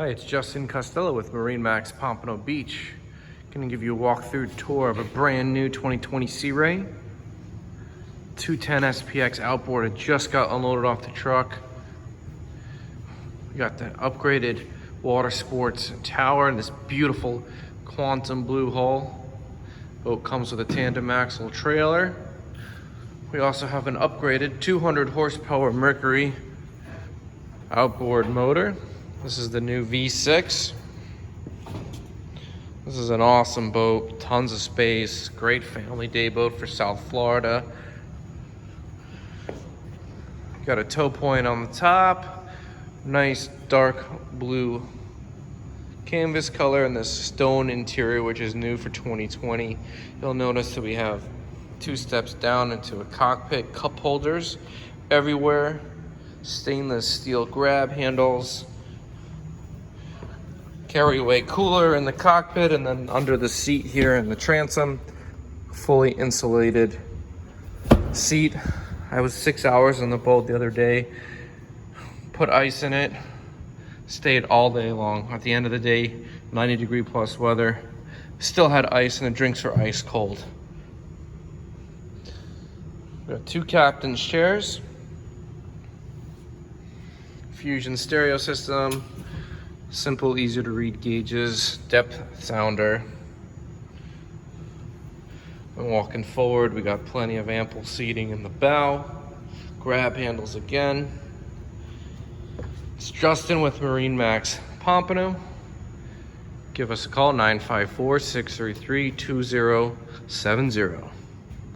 Hi, it's Justin Costello with MarineMax Pompano Beach. Gonna give you a walkthrough tour of a brand new 2020 Sea Ray. 210 SPX Outboard. It just got unloaded off the truck. We got the upgraded water sports tower and this beautiful quantum blue hull. Boat comes with a tandem axle trailer. We also have an upgraded 200 horsepower Mercury outboard motor. This is the new V6. This is an awesome boat, tons of space, great family day boat for South Florida. Got a tow point on the top, nice dark blue canvas color, and this stone interior, which is new for 2020. You'll notice that we have 2 steps down into a cockpit, cup holders everywhere, stainless steel grab handles, carry-away cooler in the cockpit, and then under the seat here in the transom, fully insulated seat. I was 6 hours on the boat the other day, put ice in it, stayed all day long. At the end of the day, 90-degree plus weather, still had ice, and the drinks were ice cold. We got 2 captain's chairs, Fusion stereo system, simple, easy to read gauges, depth sounder. And walking forward, we got plenty of ample seating in the bow. Grab handles again. It's Justin with MarineMax Pompano. Give us a call, 954-633-2070.